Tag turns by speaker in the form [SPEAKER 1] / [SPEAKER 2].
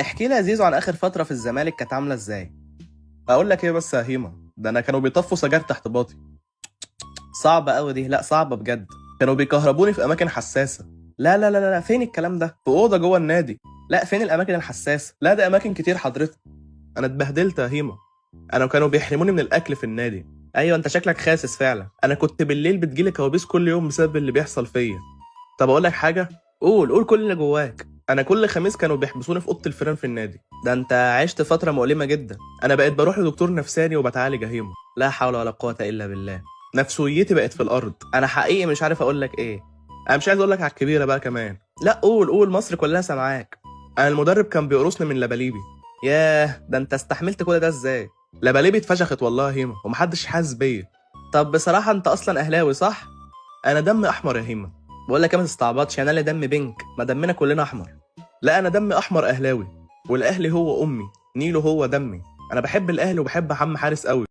[SPEAKER 1] احكي لي يا زيزو عن اخر فتره في الزمالك كانت عامله ازاي؟ اقول لك ايه بس يا هيما، ده انا كانوا بيطفوا سجاير تحت باطي. صعبه قوي دي، لا صعبه بجد. كانوا بيكهربوني في اماكن حساسه. لا لا لا لا، فين الكلام ده؟ في اوضه جوه النادي. لا فين الاماكن الحساسه؟ لا ده اماكن كتير حضرتك. انا اتبهدلت يا هيما. انا كانوا بيحرموني من الاكل في النادي. ايوه انت شكلك خاسس فعلا. انا كنت بالليل بتجيلي كوابيس كل يوم بسبب اللي بيحصل فيا. طب اقول لك حاجه. قول كل اللي جواك. انا كل خميس كانوا بيحبسوني في اوضه الفيران في النادي. ده انت عشت فتره مؤلمه جدا. انا بقيت بروح لدكتور نفساني وبتعالج يا هيما. لا حول ولا قوه الا بالله. نفسيتي بقت في الارض. انا حقيقي مش عارف اقول لك ايه. انا مش عايز اقول لك على الكبيره بقى كمان. لا قول مصر كلها سامعاك. انا المدرب كان بيقرصني من لبليبي. ياه ده انت استحملت كل ده ازاي؟ لبليبي اتفشخت والله يا هيما ومحدش حاسس بيا. طب بصراحه انت اصلا اهلاوي صح؟ انا دم احمر يا هيما. بقول لك ايه ما تستعبطش، انا اللي دم بينك، ما دمنا كلنا احمر. لا انا دم احمر اهلاوي. والاهلي هو امي. نيله هو دمي. انا بحب الاهلي وبحب عم حارس قوي.